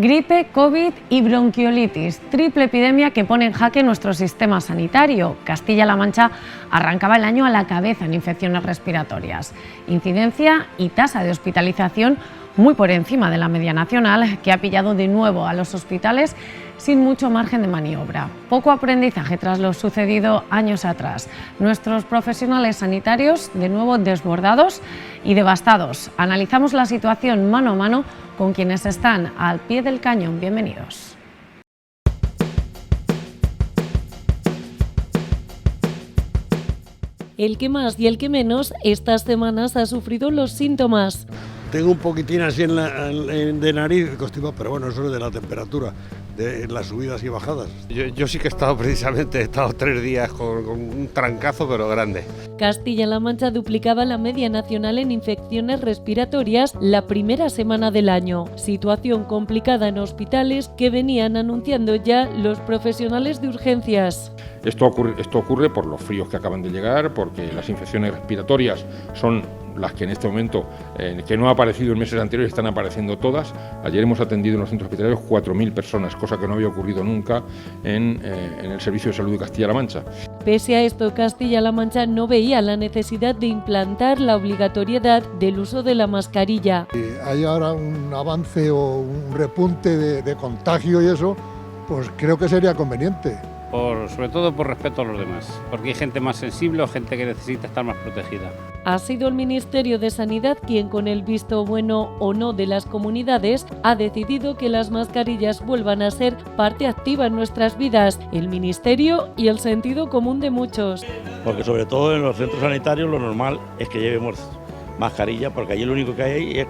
Gripe, COVID y bronquiolitis, triple epidemia que pone en jaque nuestro sistema sanitario. Castilla-La Mancha arrancaba el año a la cabeza en infecciones respiratorias. Incidencia y tasa de hospitalización muy por encima de la media nacional, que ha pillado de nuevo a los hospitales sin mucho margen de maniobra. Poco aprendizaje tras lo sucedido años atrás. Nuestros profesionales sanitarios de nuevo desbordados y devastados. Analizamos la situación mano a mano con quienes están al pie del cañón. Bienvenidos. El que más y el que menos estas semanas ha sufrido los síntomas. Tengo un poquitín así de nariz constipado, pero bueno, eso es de la temperatura, de las subidas y bajadas. Yo sí que he estado 3 días con un trancazo, pero grande. Castilla-La Mancha duplicaba la media nacional en infecciones respiratorias la primera semana del año. Situación complicada en hospitales que venían anunciando ya los profesionales de urgencias. Esto ocurre por los fríos que acaban de llegar, porque las infecciones respiratorias son las que en este momento, que no ha aparecido en meses anteriores, están apareciendo todas. Ayer hemos atendido en los centros hospitalarios 4.000 personas, cosa que no había ocurrido nunca en el Servicio de Salud de Castilla-La Mancha. Pese a esto, Castilla-La Mancha no veía la necesidad de implantar la obligatoriedad del uso de la mascarilla. Hay ahora un avance o un repunte de contagio y eso, pues creo que sería conveniente. Sobre todo por respeto a los demás, porque hay gente más sensible o gente que necesita estar más protegida. Ha sido el Ministerio de Sanidad quien, con el visto bueno o no de las comunidades, ha decidido que las mascarillas vuelvan a ser parte activa en nuestras vidas. El Ministerio y el sentido común de muchos. Porque sobre todo en los centros sanitarios lo normal es que llevemos mascarilla, porque allí lo único que hay es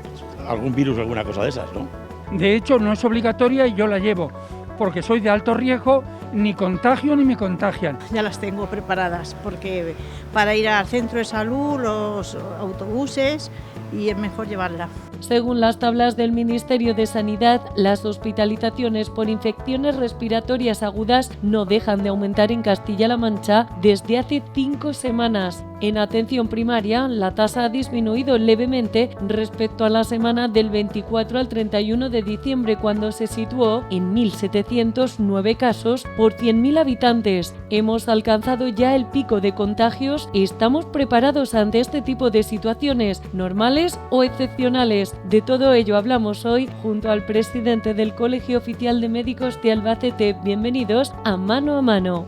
algún virus o alguna cosa de esas, ¿no? De hecho, no es obligatoria y yo la llevo, porque soy de alto riesgo, ni contagio ni me contagian. Ya las tengo preparadas, porque para ir al centro de salud, los autobuses, y es mejor llevarla. Según las tablas del Ministerio de Sanidad, las hospitalizaciones por infecciones respiratorias agudas no dejan de aumentar en Castilla-La Mancha desde hace 5 semanas. En atención primaria, la tasa ha disminuido levemente respecto a la semana del 24 al 31 de diciembre, cuando se situó en 1.709 casos por 100.000 habitantes. Hemos alcanzado ya el pico de contagios y estamos preparados ante este tipo de situaciones, normales o excepcionales. De todo ello hablamos hoy junto al presidente del Colegio Oficial de Médicos de Albacete. Bienvenidos a Mano a Mano.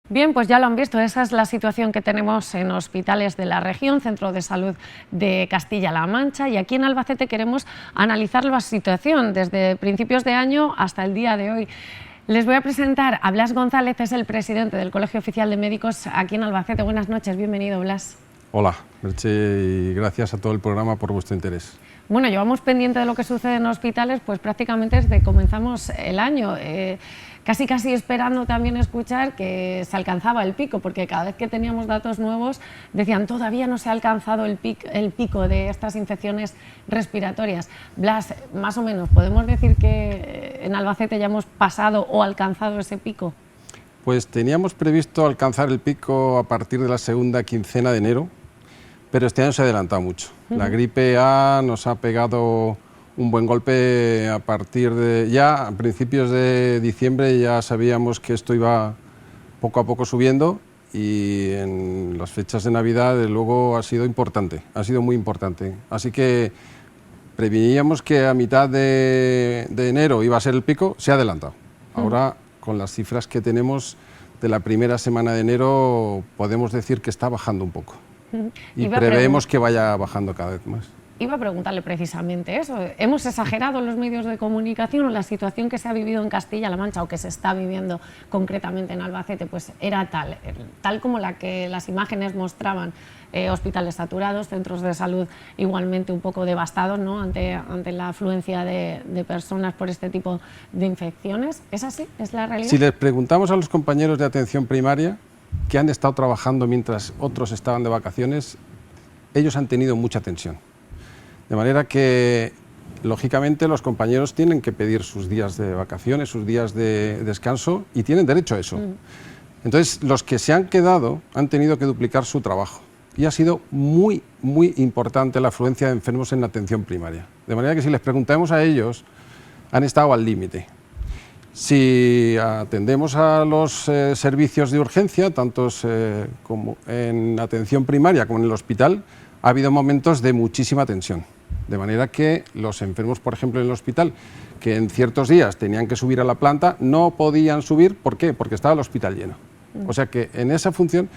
Bien, pues ya lo han visto, esa es la situación que tenemos en hospitales de la región, Centro de Salud de Castilla-La Mancha, y aquí en Albacete queremos analizar la situación desde principios de año hasta el día de hoy. Les voy a presentar a Blas González, es el presidente del Colegio Oficial de Médicos aquí en Albacete. Buenas noches, bienvenido, Blas. Hola, Merche, y gracias a todo el programa por vuestro interés. Bueno, llevamos pendiente de lo que sucede en hospitales pues prácticamente desde que comenzamos el año. Casi esperando también escuchar que se alcanzaba el pico, porque cada vez que teníamos datos nuevos decían todavía no se ha alcanzado el pico de estas infecciones respiratorias. Blas, más o menos, ¿podemos decir que en Albacete ya hemos pasado o alcanzado ese pico? Pues teníamos previsto alcanzar el pico a partir de la segunda quincena de enero, pero este año se ha adelantado mucho. La gripe A nos ha pegado un buen golpe a partir de ya, a principios de diciembre ya sabíamos que esto iba poco a poco subiendo, y en las fechas de Navidad desde luego ha sido importante, ha sido muy importante. Así que preveíamos que a mitad de enero iba a ser el pico, se ha adelantado. Ahora, con las cifras que tenemos de la primera semana de enero, podemos decir que está bajando un poco. Y preveemos que vaya bajando cada vez más. Iba a preguntarle precisamente eso. ¿Hemos exagerado los medios de comunicación o la situación que se ha vivido en Castilla-La Mancha o que se está viviendo concretamente en Albacete pues era tal como la que las imágenes mostraban? Hospitales saturados, centros de salud igualmente un poco devastados, ¿no? ante la afluencia de personas por este tipo de infecciones. ¿Es así? ¿Es la realidad? Si les preguntamos a los compañeros de atención primaria que han estado trabajando mientras otros estaban de vacaciones, ellos han tenido mucha tensión. De manera que, lógicamente, los compañeros tienen que pedir sus días de vacaciones, sus días de descanso, y tienen derecho a eso. Entonces, los que se han quedado han tenido que duplicar su trabajo. y ha sido muy importante la afluencia de enfermos en la atención primaria. De manera que si les preguntamos a ellos, han estado al límite. Si atendemos a los servicios de urgencia, tanto como en atención primaria como en el hospital, ha habido momentos de muchísima tensión. De manera que los enfermos, por ejemplo, en el hospital, que en ciertos días tenían que subir a la planta, no podían subir. ¿Por qué? Porque estaba el hospital lleno. O sea que en esa función,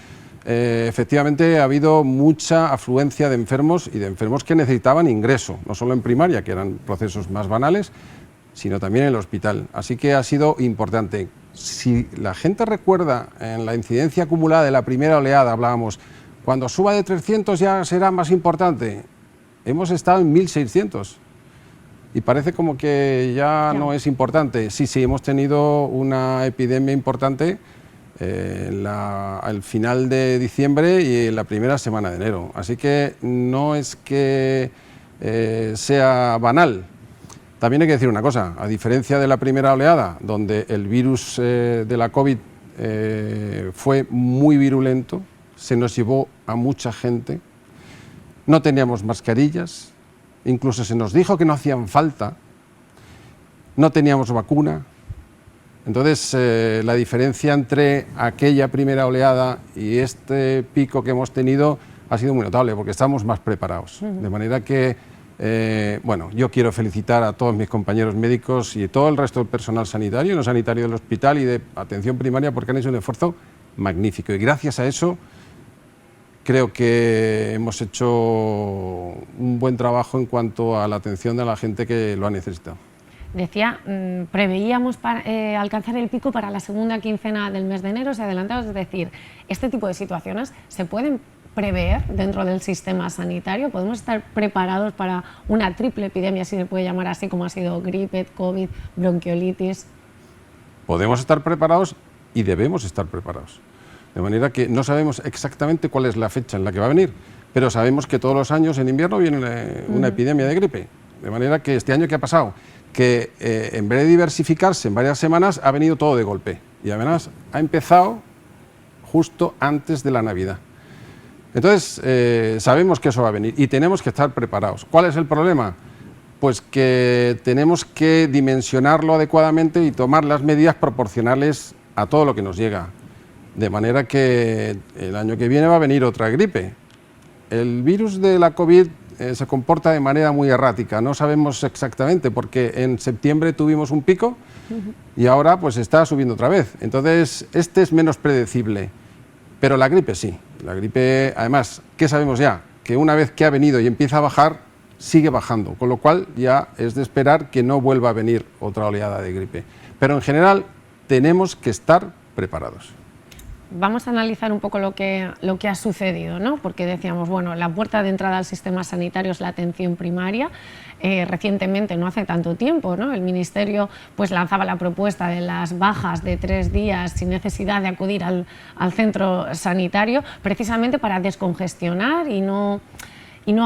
efectivamente, ha habido mucha afluencia de enfermos y de enfermos que necesitaban ingreso, no solo en primaria, que eran procesos más banales, sino también en el hospital. Así que ha sido importante. Si la gente recuerda en la incidencia acumulada de la primera oleada, hablábamos, cuando suba de 300 ya será más importante. Hemos estado en 1.600 y parece como que ya no es importante. Sí, hemos tenido una epidemia importante al final de diciembre y en la primera semana de enero. Así que no es que sea banal. También hay que decir una cosa, a diferencia de la primera oleada, donde el virus de la COVID fue muy virulento, se nos llevó a mucha gente, no teníamos mascarillas, incluso se nos dijo que no hacían falta, no teníamos vacuna. Entonces, la diferencia entre aquella primera oleada y este pico que hemos tenido ha sido muy notable, porque estamos más preparados. De manera que, bueno, yo quiero felicitar a todos mis compañeros médicos y todo el resto del personal sanitario, no sanitario del hospital y de atención primaria, porque han hecho un esfuerzo magnífico. Y gracias a eso, creo que hemos hecho un buen trabajo en cuanto a la atención de la gente que lo ha necesitado. Decía, preveíamos alcanzar el pico para la segunda quincena del mes de enero, se ha adelantado, es decir, este tipo de situaciones se pueden prever dentro del sistema sanitario, podemos estar preparados para una triple epidemia, si se puede llamar así, como ha sido gripe, COVID, bronquiolitis. Podemos estar preparados y debemos estar preparados. De manera que no sabemos exactamente cuál es la fecha en la que va a venir, pero sabemos que todos los años en invierno viene una epidemia de gripe. De manera que este año, ¿qué ha pasado? Que en vez de diversificarse en varias semanas, ha venido todo de golpe. Y además ha empezado justo antes de la Navidad. Entonces, sabemos que eso va a venir y tenemos que estar preparados. ¿Cuál es el problema? Pues que tenemos que dimensionarlo adecuadamente y tomar las medidas proporcionales a todo lo que nos llega. De manera que el año que viene va a venir otra gripe. El virus de la COVID se comporta de manera muy errática, no sabemos exactamente, porque en septiembre tuvimos un pico y ahora pues está subiendo otra vez. Entonces, este es menos predecible, pero la gripe sí. La gripe, además, ¿qué sabemos ya? Que una vez que ha venido y empieza a bajar, sigue bajando, con lo cual ya es de esperar que no vuelva a venir otra oleada de gripe. Pero en general tenemos que estar preparados. Vamos a analizar un poco lo que ha sucedido, ¿no? Porque decíamos, bueno, la puerta de entrada al sistema sanitario es la atención primaria. Recientemente, no hace tanto tiempo, ¿no? El Ministerio pues lanzaba la propuesta de las bajas de 3 días sin necesidad de acudir al centro sanitario, precisamente para descongestionar y no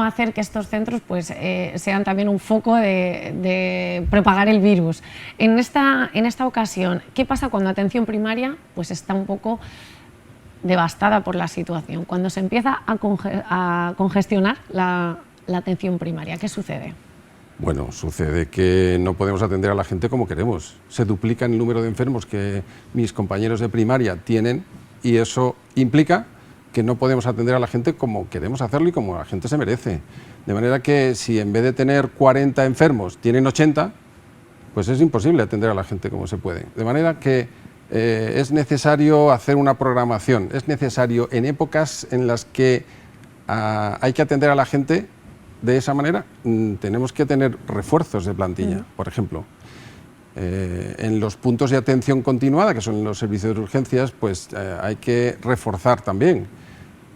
hacer que estos centros pues, sean también un foco de propagar el virus. En esta ocasión, ¿qué pasa cuando atención primaria pues, está un poco devastada por la situación? Cuando se empieza a congestionar la atención primaria, ¿qué sucede? Bueno, sucede que no podemos atender a la gente como queremos. Se duplica el número de enfermos que mis compañeros de primaria tienen y eso implica que no podemos atender a la gente como queremos hacerlo y como la gente se merece. De manera que si en vez de tener 40 enfermos tienen 80, pues es imposible atender a la gente como se puede. De manera que es necesario hacer una programación, es necesario en épocas en las que hay que atender a la gente de esa manera, tenemos que tener refuerzos de plantilla, por ejemplo. En los puntos de atención continuada, que son los servicios de urgencias, pues hay que reforzar también.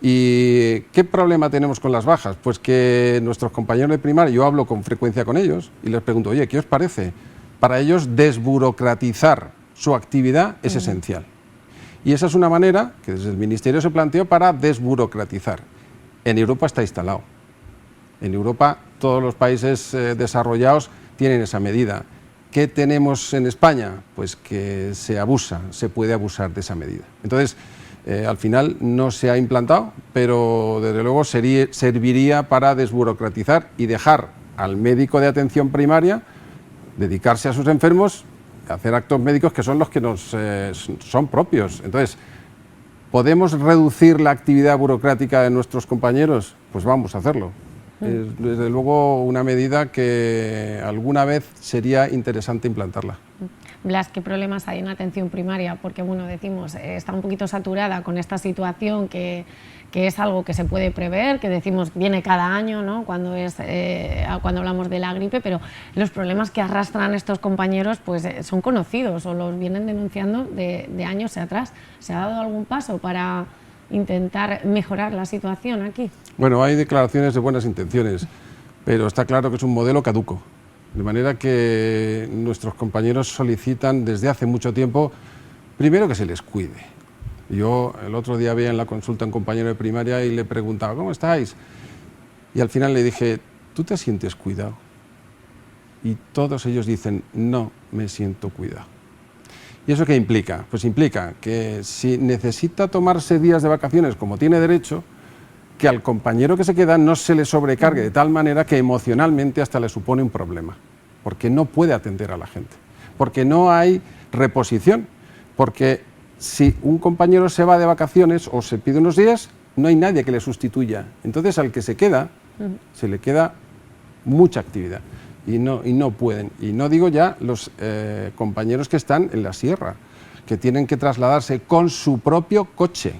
¿Y qué problema tenemos con las bajas? Pues que nuestros compañeros de primaria, yo hablo con frecuencia con ellos y les pregunto, oye, ¿qué os parece? Para ellos desburocratizar su actividad es esencial. Y esa es una manera que desde el Ministerio se planteó para desburocratizar. En Europa está instalado. En Europa todos los países desarrollados tienen esa medida. ¿Qué tenemos en España? Pues que se puede abusar de esa medida. Entonces, Al final no se ha implantado, pero desde luego serviría para desburocratizar y dejar al médico de atención primaria dedicarse a sus enfermos, hacer actos médicos que son los que nos son propios. Entonces, ¿podemos reducir la actividad burocrática de nuestros compañeros? Pues vamos a hacerlo. Es, desde luego, una medida que alguna vez sería interesante implantarla. Blas, ¿qué problemas hay en atención primaria? Porque, bueno, decimos, está un poquito saturada con esta situación que es algo que se puede prever, que decimos viene cada año, ¿no? Cuando hablamos de la gripe, pero los problemas que arrastran estos compañeros pues son conocidos o los vienen denunciando de años atrás. ¿Se ha dado algún paso para intentar mejorar la situación aquí? Bueno, hay declaraciones de buenas intenciones, pero está claro que es un modelo caduco. De manera que nuestros compañeros solicitan desde hace mucho tiempo, primero, que se les cuide. Yo el otro día veía en la consulta a un compañero de primaria y le preguntaba, ¿cómo estáis? Y al final le dije, ¿tú te sientes cuidado? Y todos ellos dicen, no me siento cuidado. ¿Y eso qué implica? Pues implica que si necesita tomarse días de vacaciones como tiene derecho, que al compañero que se queda no se le sobrecargue de tal manera que emocionalmente hasta le supone un problema, porque no puede atender a la gente, porque no hay reposición, porque si un compañero se va de vacaciones o se pide unos días, no hay nadie que le sustituya. Entonces al que se queda, se le queda mucha actividad y no pueden. Y no digo ya los compañeros que están en la sierra, que tienen que trasladarse con su propio coche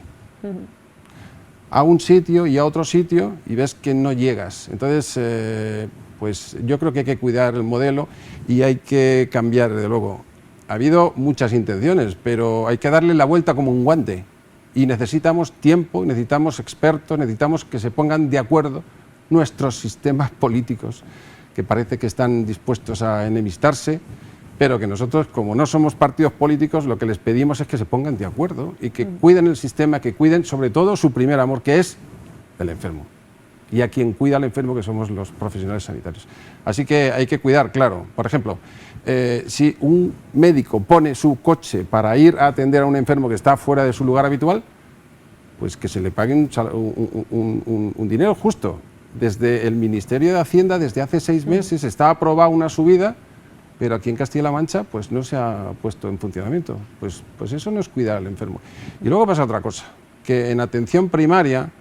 a un sitio y a otro sitio y ves que no llegas. Entonces, pues yo creo que hay que cuidar el modelo y hay que cambiar, desde luego. Ha habido muchas intenciones, pero hay que darle la vuelta como un guante y necesitamos tiempo, necesitamos expertos, necesitamos que se pongan de acuerdo nuestros sistemas políticos, que parece que están dispuestos a enemistarse, pero que nosotros, como no somos partidos políticos, lo que les pedimos es que se pongan de acuerdo y que cuiden el sistema, que cuiden sobre todo su primer amor, que es el enfermo. Y a quien cuida al enfermo, que somos los profesionales sanitarios. Así que hay que cuidar, claro. Por ejemplo, si un médico pone su coche para ir a atender a un enfermo que está fuera de su lugar habitual, pues que se le pague un dinero justo. Desde el Ministerio de Hacienda, desde hace 6 meses, está aprobada una subida, pero aquí en Castilla-La Mancha pues no se ha puesto en funcionamiento. Pues eso no es cuidar al enfermo. Y luego pasa otra cosa, que en atención primaria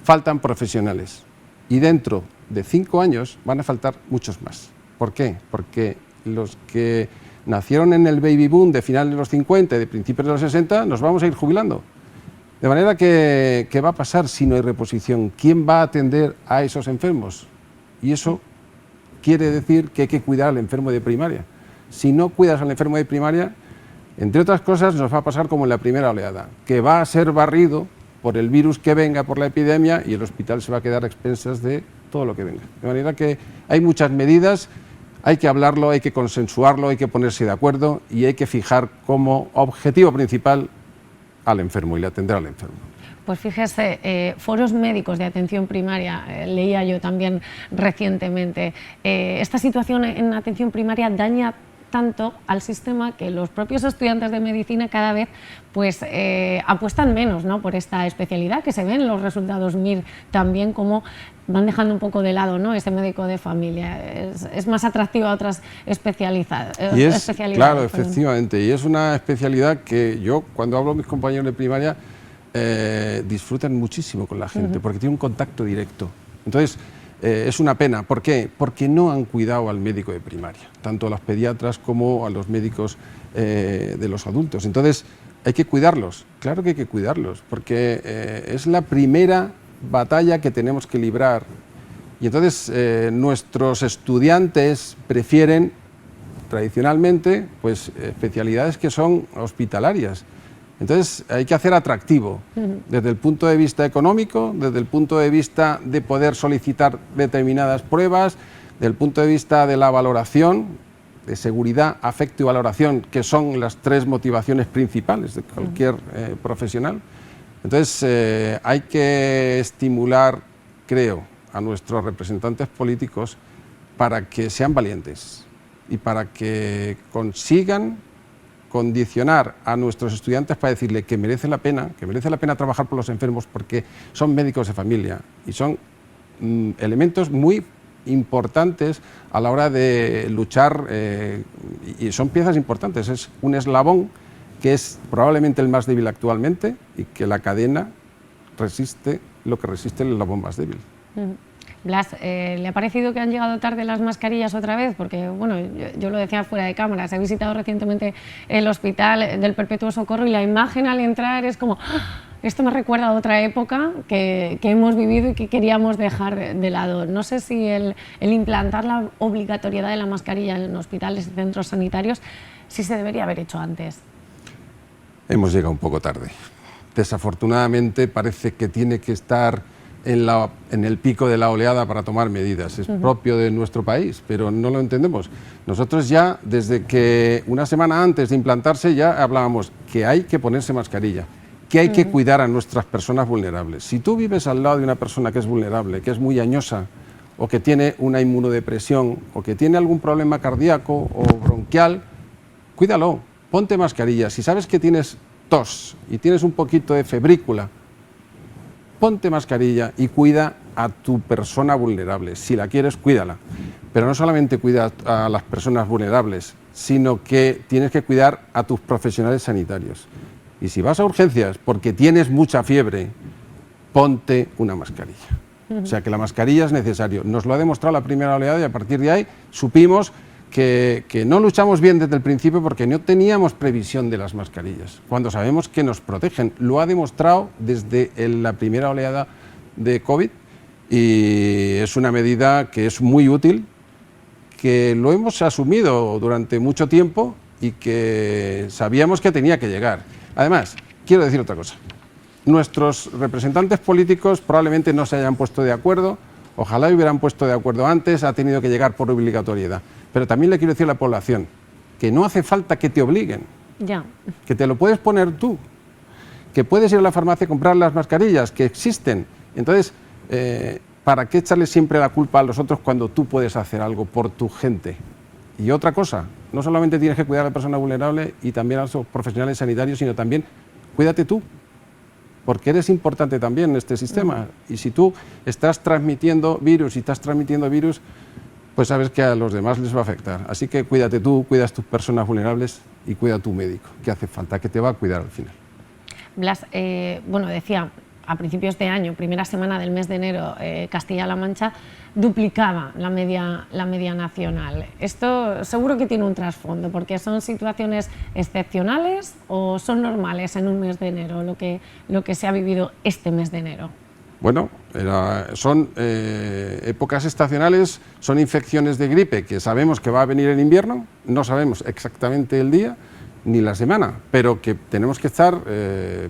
faltan profesionales y dentro de 5 años van a faltar muchos más. ¿Por qué? Porque los que nacieron en el baby boom de finales de los 50 y de principios de los 60 nos vamos a ir jubilando. De manera que, ¿qué va a pasar si no hay reposición? ¿Quién va a atender a esos enfermos? Y eso quiere decir que hay que cuidar al enfermo de primaria. Si no cuidas al enfermo de primaria, entre otras cosas, nos va a pasar como en la primera oleada, que va a ser barrido por el virus que venga, por la epidemia, y el hospital se va a quedar a expensas de todo lo que venga. De manera que hay muchas medidas, hay que hablarlo, hay que consensuarlo, hay que ponerse de acuerdo y hay que fijar como objetivo principal al enfermo y atender al enfermo. Pues fíjese, foros médicos de atención primaria, leía yo también recientemente, esta situación en atención primaria daña tanto al sistema que los propios estudiantes de medicina cada vez pues apuestan menos, ¿no?, por esta especialidad, que se ven los resultados MIR también como van dejando un poco de lado, ¿no?, ese médico de familia. Es más atractivo a otras especialidades. Claro, efectivamente, y es una especialidad que yo, cuando hablo con mis compañeros de primaria, disfrutan muchísimo con la gente, porque tiene un contacto directo. Entonces, es una pena. ¿Por qué? Porque no han cuidado al médico de primaria, tanto a los pediatras como a los médicos de los adultos. Entonces, hay que cuidarlos, claro que hay que cuidarlos, porque es la primera batalla que tenemos que librar. Y entonces, nuestros estudiantes prefieren, tradicionalmente, pues, especialidades que son hospitalarias. Entonces hay que hacer atractivo, desde el punto de vista económico, desde el punto de vista de poder solicitar determinadas pruebas, desde el punto de vista de la valoración, de seguridad, afecto y valoración, que son las 3 motivaciones principales de cualquier profesional. Entonces hay que estimular, creo, a nuestros representantes políticos para que sean valientes y para que consigan condicionar a nuestros estudiantes para decirle que merece la pena trabajar por los enfermos porque son médicos de familia y son elementos muy importantes a la hora de luchar y son piezas importantes, es un eslabón que es probablemente el más débil actualmente y que la cadena resiste lo que resiste el eslabón más débil. Blas, ¿le ha parecido que han llegado tarde las mascarillas otra vez? Porque, bueno, yo lo decía fuera de cámaras, he visitado recientemente el hospital del Perpetuo Socorro y la imagen al entrar es como, ¡ah! Esto me recuerda a otra época que hemos vivido y que queríamos dejar de lado. No sé si el implantar la obligatoriedad de la mascarilla en hospitales y centros sanitarios, sí se debería haber hecho antes. Hemos llegado un poco tarde. Desafortunadamente parece que tiene que estar en el pico de la oleada para tomar medidas. Es propio de nuestro país, pero no lo entendemos. Nosotros ya, desde que una semana antes de implantarse, ya hablábamos que hay que ponerse mascarilla, que hay que cuidar a nuestras personas vulnerables. Si tú vives al lado de una persona que es vulnerable, que es muy añosa, o que tiene una inmunodepresión, o que tiene algún problema cardíaco o bronquial, cuídalo, ponte mascarilla. Si sabes que tienes tos y tienes un poquito de febrícula, ponte mascarilla y cuida a tu persona vulnerable. Si la quieres, cuídala. Pero no solamente cuida a las personas vulnerables, sino que tienes que cuidar a tus profesionales sanitarios. Y si vas a urgencias porque tienes mucha fiebre, ponte una mascarilla. O sea que la mascarilla es necesario. Nos lo ha demostrado la primera oleada y a partir de ahí supimos que no luchamos bien desde el principio porque no teníamos previsión de las mascarillas, cuando sabemos que nos protegen. Lo ha demostrado desde la primera oleada de COVID y es una medida que es muy útil, que lo hemos asumido durante mucho tiempo y que sabíamos que tenía que llegar. Además, quiero decir otra cosa. Nuestros representantes políticos probablemente no se hayan puesto de acuerdo, ojalá hubieran puesto de acuerdo antes, ha tenido que llegar por obligatoriedad. Pero también le quiero decir a la población que no hace falta que te obliguen, que te lo puedes poner tú, que puedes ir a la farmacia a comprar las mascarillas, que existen. Entonces, ¿para qué echarle siempre la culpa a los otros cuando tú puedes hacer algo por tu gente? Y otra cosa, no solamente tienes que cuidar a la persona vulnerable y también a los profesionales sanitarios, sino también cuídate tú, porque eres importante también en este sistema. Y si tú estás transmitiendo virus pues sabes que a los demás les va a afectar. Así que cuídate tú, cuidas tus personas vulnerables y cuida a tu médico, que hace falta, que te va a cuidar al final. Blas, bueno, decía, a principios de año, primera semana del mes de enero, Castilla-La Mancha duplicaba la media nacional. Esto seguro que tiene un trasfondo, porque son situaciones excepcionales o son normales en un mes de enero, lo que se ha vivido este mes de enero. Bueno, son épocas estacionales, son infecciones de gripe que sabemos que va a venir en invierno, no sabemos exactamente el día ni la semana, pero que tenemos que estar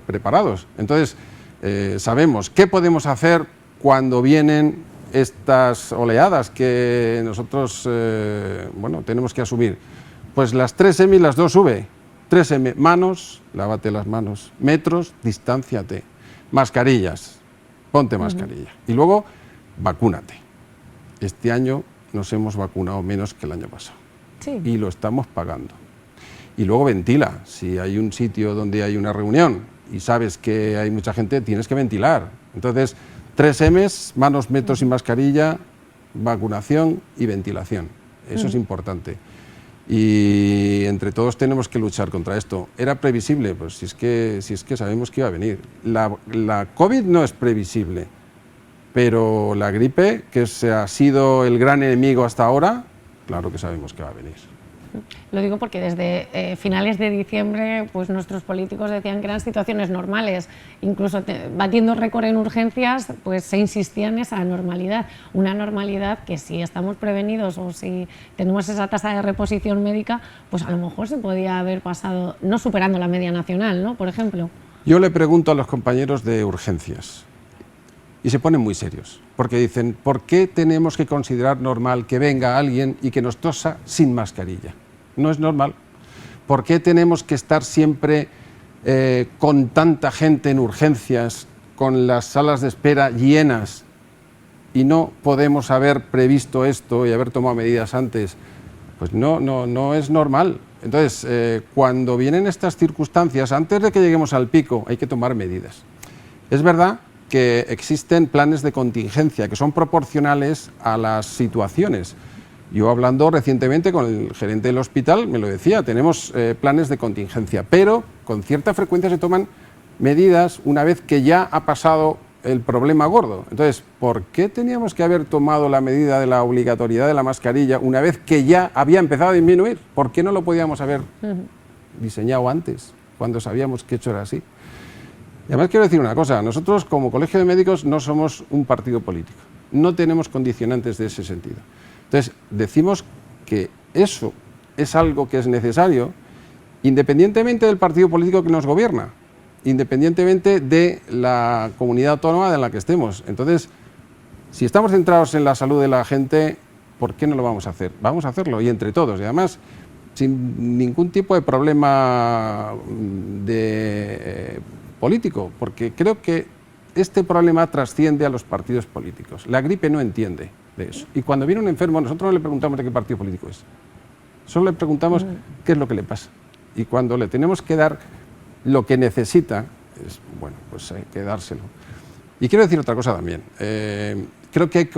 preparados. Entonces, sabemos qué podemos hacer cuando vienen estas oleadas que nosotros tenemos que asumir. Pues las 3M y las 2V. 3M, manos, lávate las manos. Metros, distánciate. Mascarillas. Ponte mascarilla. Y luego, vacúnate. Este año nos hemos vacunado menos que el año pasado. Sí. Y lo estamos pagando. Y luego ventila. Si hay un sitio donde hay una reunión y sabes que hay mucha gente, tienes que ventilar. Entonces, 3Ms, manos, metros y mascarilla, vacunación y ventilación. Eso es importante. Y entre todos tenemos que luchar contra esto. ¿Era previsible? Pues si es que sabemos que iba a venir. La COVID no es previsible, pero la gripe, que ha sido el gran enemigo hasta ahora, claro que sabemos que va a venir. Lo digo porque desde finales de diciembre pues nuestros políticos decían que eran situaciones normales, incluso batiendo récord en urgencias, pues se insistía en esa normalidad, una normalidad que si estamos prevenidos o si tenemos esa tasa de reposición médica, pues a lo mejor se podía haber pasado, no superando la media nacional, ¿no? Por ejemplo. Yo le pregunto a los compañeros de urgencias y se ponen muy serios, porque dicen, ¿por qué tenemos que considerar normal que venga alguien y que nos tosa sin mascarilla? No es normal. ¿Por qué tenemos que estar siempre con tanta gente en urgencias, con las salas de espera llenas y no podemos haber previsto esto y haber tomado medidas antes? Pues no es normal. Entonces, cuando vienen estas circunstancias, antes de que lleguemos al pico, hay que tomar medidas. Es verdad que existen planes de contingencia que son proporcionales a las situaciones. Yo hablando recientemente con el gerente del hospital, me lo decía, tenemos planes de contingencia, pero con cierta frecuencia se toman medidas una vez que ya ha pasado el problema gordo. Entonces, ¿por qué teníamos que haber tomado la medida de la obligatoriedad de la mascarilla una vez que ya había empezado a disminuir? ¿Por qué no lo podíamos haber diseñado antes, cuando sabíamos que hecho era así? Y además quiero decir una cosa, nosotros como Colegio de Médicos no somos un partido político, no tenemos condicionantes de ese sentido. Entonces, decimos que eso es algo que es necesario independientemente del partido político que nos gobierna, independientemente de la comunidad autónoma de la que estemos. Entonces, si estamos centrados en la salud de la gente, ¿por qué no lo vamos a hacer? Vamos a hacerlo, y entre todos, y además sin ningún tipo de problema político, porque creo que este problema trasciende a los partidos políticos. La gripe no entiende de eso. Y cuando viene un enfermo, nosotros no le preguntamos de qué partido político es. Solo le preguntamos qué es lo que le pasa. Y cuando le tenemos que dar lo que necesita, bueno, pues hay que dárselo. Y quiero decir otra cosa también. Creo que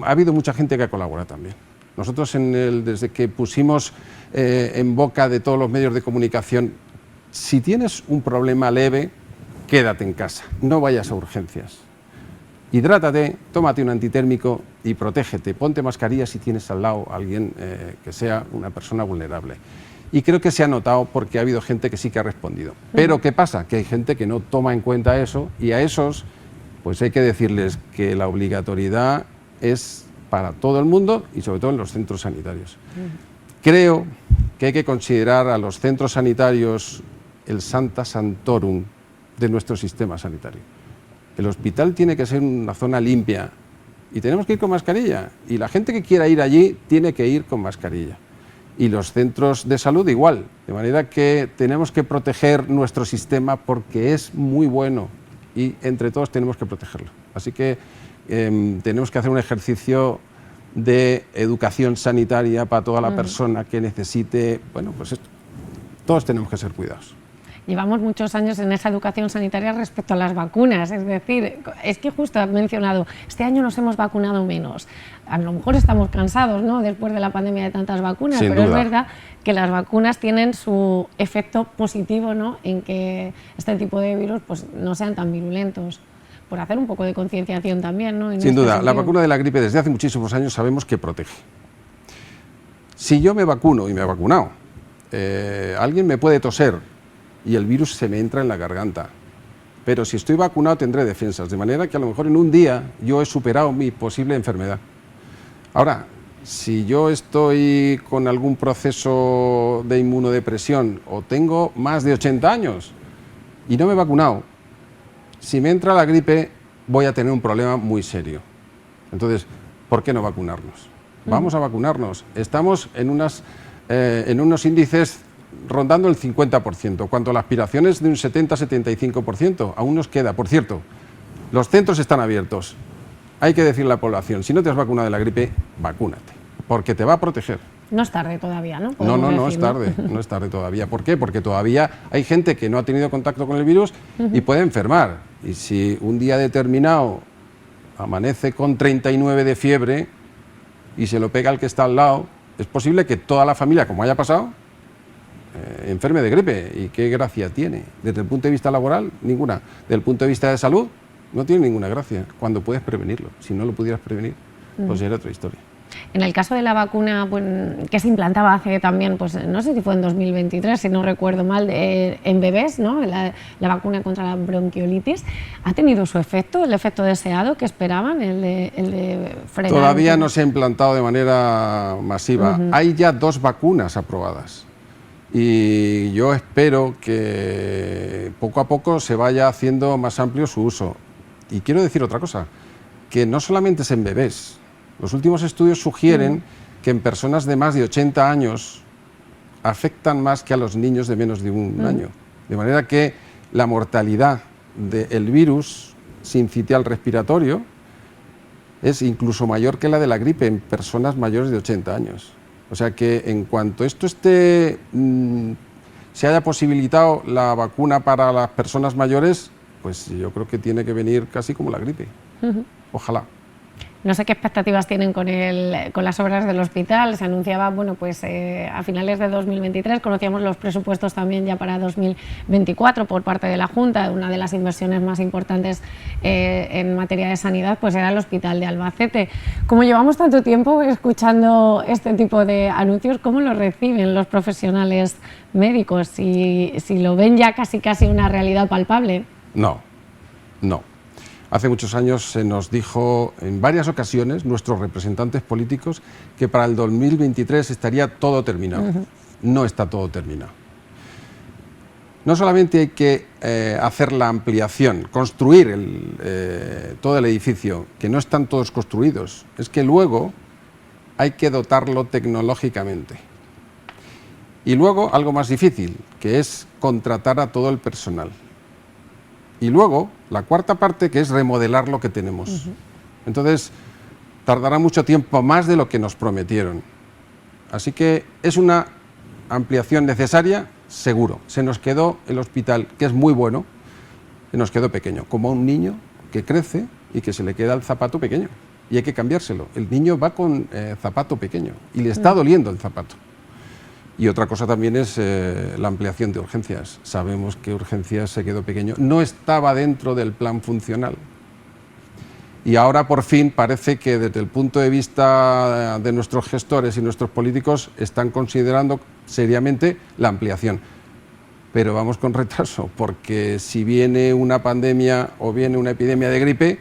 ha habido mucha gente que ha colaborado también. Nosotros, desde que pusimos en boca de todos los medios de comunicación, si tienes un problema leve, quédate en casa, no vayas a urgencias. Hidrátate, tómate un antitérmico y protégete. Ponte mascarilla si tienes al lado a alguien que sea una persona vulnerable. Y creo que se ha notado porque ha habido gente que sí que ha respondido. Pero ¿qué pasa? Que hay gente que no toma en cuenta eso, y a esos pues hay que decirles que la obligatoriedad es para todo el mundo y sobre todo en los centros sanitarios. Creo que hay que considerar a los centros sanitarios el Sancta Sanctorum de nuestro sistema sanitario. El hospital tiene que ser una zona limpia y tenemos que ir con mascarilla, y la gente que quiera ir allí tiene que ir con mascarilla. Y los centros de salud igual, de manera que tenemos que proteger nuestro sistema porque es muy bueno y entre todos tenemos que protegerlo. Así que tenemos que hacer un ejercicio de educación sanitaria para toda la persona que necesite, bueno, pues esto. Todos tenemos que ser cuidados. Llevamos muchos años en esa educación sanitaria respecto a las vacunas, es decir, es que justo has mencionado, este año nos hemos vacunado menos. A lo mejor estamos cansados, ¿no?, después de la pandemia de tantas vacunas, Sin pero duda. es verdad que las vacunas tienen su efecto positivo, ¿no?, en que este tipo de virus pues, no sean tan virulentos. Por hacer un poco de concienciación también, ¿no? Sin duda, la vacuna de la gripe desde hace muchísimos años sabemos que protege. Si yo me vacuno, y me he vacunado, alguien me puede toser y el virus se me entra en la garganta, pero si estoy vacunado tendré defensas, de manera que a lo mejor en un día yo he superado mi posible enfermedad. Ahora, si yo estoy con algún proceso de inmunodepresión o tengo más de 80 años y no me he vacunado, si me entra la gripe voy a tener un problema muy serio. Entonces, ¿por qué no vacunarnos? Vamos a vacunarnos. Estamos en unos índices rondando el 50%, cuando la aspiración es de un 70-75%, aún nos queda. Por cierto, los centros están abiertos. Hay que decirle a la población, si no te has vacunado de la gripe, vacúnate, porque te va a proteger. No es tarde todavía, ¿no? No es tarde, no es tarde todavía. ¿Por qué? Porque todavía hay gente que no ha tenido contacto con el virus y puede enfermar. Y si un día determinado amanece con 39 de fiebre y se lo pega al que está al lado, es posible que toda la familia, como haya pasado, enferme de gripe. ¿Y qué gracia tiene? Desde el punto de vista laboral, ninguna. Desde el punto de vista de salud, no tiene ninguna gracia, cuando puedes prevenirlo. Si no lo pudieras prevenir, pues era otra historia. En el caso de la vacuna que se implantaba hace también, pues no sé si fue en 2023, si no recuerdo mal, en bebés, ¿no?, la vacuna contra la bronquiolitis, ¿ha tenido su efecto, el efecto deseado que esperaban, el de frenar? Todavía no se ha implantado de manera masiva. Hay ya 2 vacunas aprobadas y yo espero que poco a poco se vaya haciendo más amplio su uso. Y quiero decir otra cosa, que no solamente es en bebés. Los últimos estudios sugieren que en personas de más de 80 años afectan más que a los niños de menos de un año. De manera que la mortalidad del virus sincitial respiratorio es incluso mayor que la de la gripe en personas mayores de 80 años. O sea que en cuanto esto esté, se haya posibilitado la vacuna para las personas mayores, pues yo creo que tiene que venir casi como la gripe. Ojalá. No sé qué expectativas tienen con las obras del hospital. Se anunciaba, bueno, pues a finales de 2023, conocíamos los presupuestos también ya para 2024 por parte de la Junta. Una de las inversiones más importantes en materia de sanidad pues era el Hospital de Albacete. Como llevamos tanto tiempo escuchando este tipo de anuncios, ¿cómo lo reciben los profesionales médicos? Si lo ven ya casi una realidad palpable. No. Hace muchos años se nos dijo en varias ocasiones, nuestros representantes políticos, que para el 2023 estaría todo terminado. No está todo terminado. No solamente hay que hacer la ampliación, construir todo el edificio, que no están todos construidos, es que luego hay que dotarlo tecnológicamente. Y luego algo más difícil, que es contratar a todo el personal. Y luego, la cuarta parte, que es remodelar lo que tenemos. Entonces, tardará mucho tiempo más de lo que nos prometieron. Así que es una ampliación necesaria, seguro. Se nos quedó el hospital, que es muy bueno, se nos quedó pequeño, como un niño que crece y que se le queda el zapato pequeño. Y hay que cambiárselo. El niño va con zapato pequeño y le está doliendo el zapato. Y otra cosa también es la ampliación de urgencias. Sabemos que urgencias se quedó pequeño. No estaba dentro del plan funcional. Y ahora por fin parece que desde el punto de vista de nuestros gestores y nuestros políticos están considerando seriamente la ampliación. Pero vamos con retraso, porque si viene una pandemia o viene una epidemia de gripe,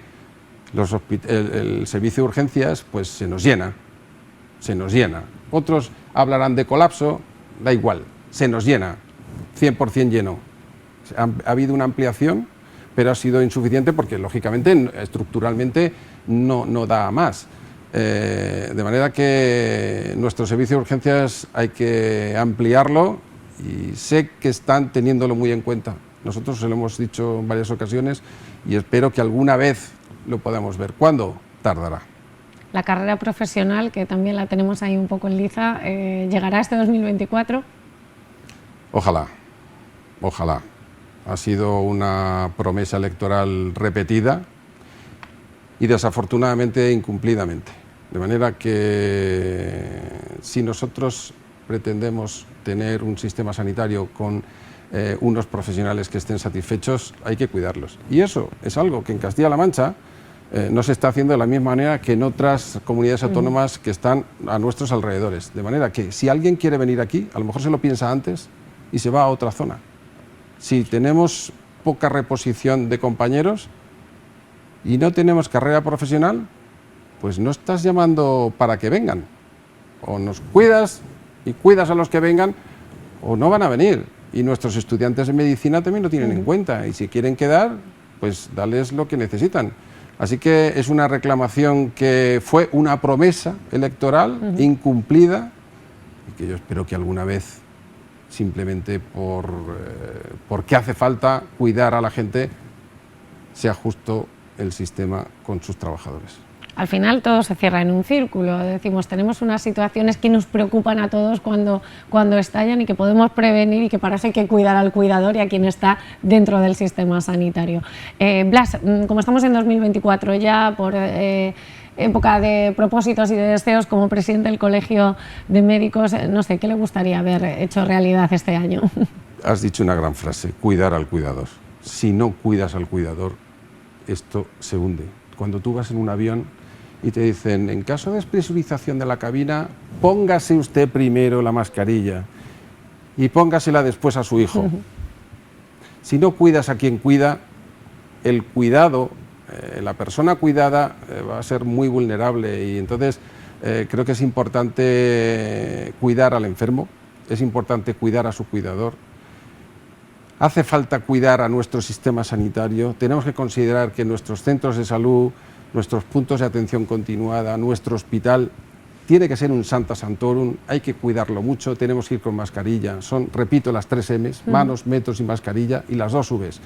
el servicio de urgencias pues se nos llena. Otros hablarán de colapso, da igual, se nos llena, 100% lleno. Ha habido una ampliación, pero ha sido insuficiente porque, lógicamente, estructuralmente no da más. De manera que nuestro servicio de urgencias hay que ampliarlo y sé que están teniéndolo muy en cuenta. Nosotros se lo hemos dicho en varias ocasiones y espero que alguna vez lo podamos ver. ¿Cuándo? Tardará. La carrera profesional, que también la tenemos ahí un poco en liza, ¿llegará este 2024? Ojalá. Ha sido una promesa electoral repetida y desafortunadamente incumplidamente. De manera que si nosotros pretendemos tener un sistema sanitario con unos profesionales que estén satisfechos, hay que cuidarlos. Y eso es algo que en Castilla-La Mancha no se está haciendo de la misma manera que en otras comunidades autónomas que están a nuestros alrededores. De manera que si alguien quiere venir aquí, a lo mejor se lo piensa antes y se va a otra zona. Si tenemos poca reposición de compañeros y no tenemos carrera profesional, pues no estás llamando para que vengan. O nos cuidas y cuidas a los que vengan, o no van a venir. Y nuestros estudiantes de medicina también lo tienen en cuenta. Y si quieren quedar, pues dales lo que necesitan. Así que es una reclamación que fue una promesa electoral incumplida y que yo espero que alguna vez, simplemente porque hace falta cuidar a la gente, sea justo el sistema con sus trabajadores. Al final todo se cierra en un círculo. Decimos, tenemos unas situaciones que nos preocupan a todos cuando estallan y que podemos prevenir y que para eso hay que cuidar al cuidador y a quien está dentro del sistema sanitario. Blas, como estamos en 2024 ya, por época de propósitos y de deseos, como presidente del Colegio de Médicos, no sé, ¿qué le gustaría haber hecho realidad este año? Has dicho una gran frase, cuidar al cuidador. Si no cuidas al cuidador, esto se hunde. Cuando tú vas en un avión y te dicen, en caso de despresurización de la cabina, póngase usted primero la mascarilla y póngasela después a su hijo. Si no cuidas a quien cuida, el cuidado, la persona cuidada va a ser muy vulnerable y entonces creo que es importante cuidar al enfermo, es importante cuidar a su cuidador. Hace falta cuidar a nuestro sistema sanitario, tenemos que considerar que nuestros centros de salud, nuestros puntos de atención continuada, nuestro hospital, tiene que ser un Santa Santorum, hay que cuidarlo mucho, tenemos que ir con mascarilla. Son, repito, las 3 M's, manos, metros y mascarilla, y las 2 V's,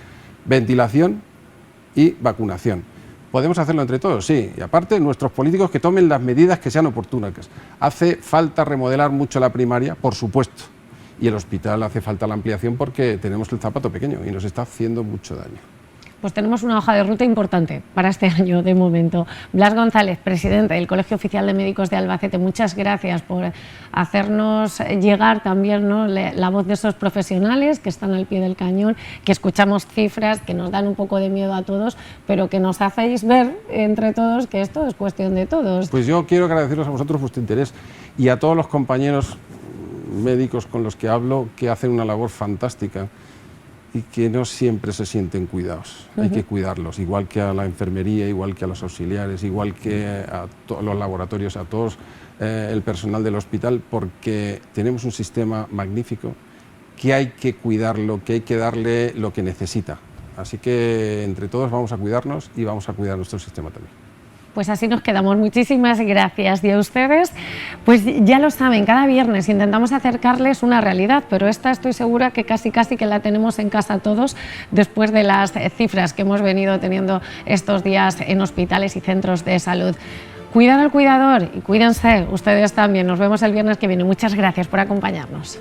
ventilación y vacunación. Podemos hacerlo entre todos, sí, y aparte nuestros políticos que tomen las medidas que sean oportunas. Hace falta remodelar mucho la primaria, por supuesto, y el hospital hace falta la ampliación porque tenemos el zapato pequeño y nos está haciendo mucho daño. Pues tenemos una hoja de ruta importante para este año de momento. Blas González, presidente del Colegio Oficial de Médicos de Albacete, muchas gracias por hacernos llegar también, ¿no?, la voz de esos profesionales que están al pie del cañón, que escuchamos cifras que nos dan un poco de miedo a todos, pero que nos hacéis ver entre todos que esto es cuestión de todos. Pues yo quiero agradeceros a vosotros vuestro interés y a todos los compañeros médicos con los que hablo, que hacen una labor fantástica y que no siempre se sienten cuidados. Hay que cuidarlos, igual que a la enfermería, igual que a los auxiliares, igual que a los laboratorios, a todos el personal del hospital, porque tenemos un sistema magnífico que hay que cuidarlo, que hay que darle lo que necesita. Así que entre todos vamos a cuidarnos y vamos a cuidar nuestro sistema también. Pues así nos quedamos. Muchísimas gracias. Y a ustedes, pues ya lo saben, cada viernes intentamos acercarles una realidad, pero esta estoy segura que casi que la tenemos en casa todos después de las cifras que hemos venido teniendo estos días en hospitales y centros de salud. Cuidan al cuidador y cuídense ustedes también. Nos vemos el viernes que viene. Muchas gracias por acompañarnos.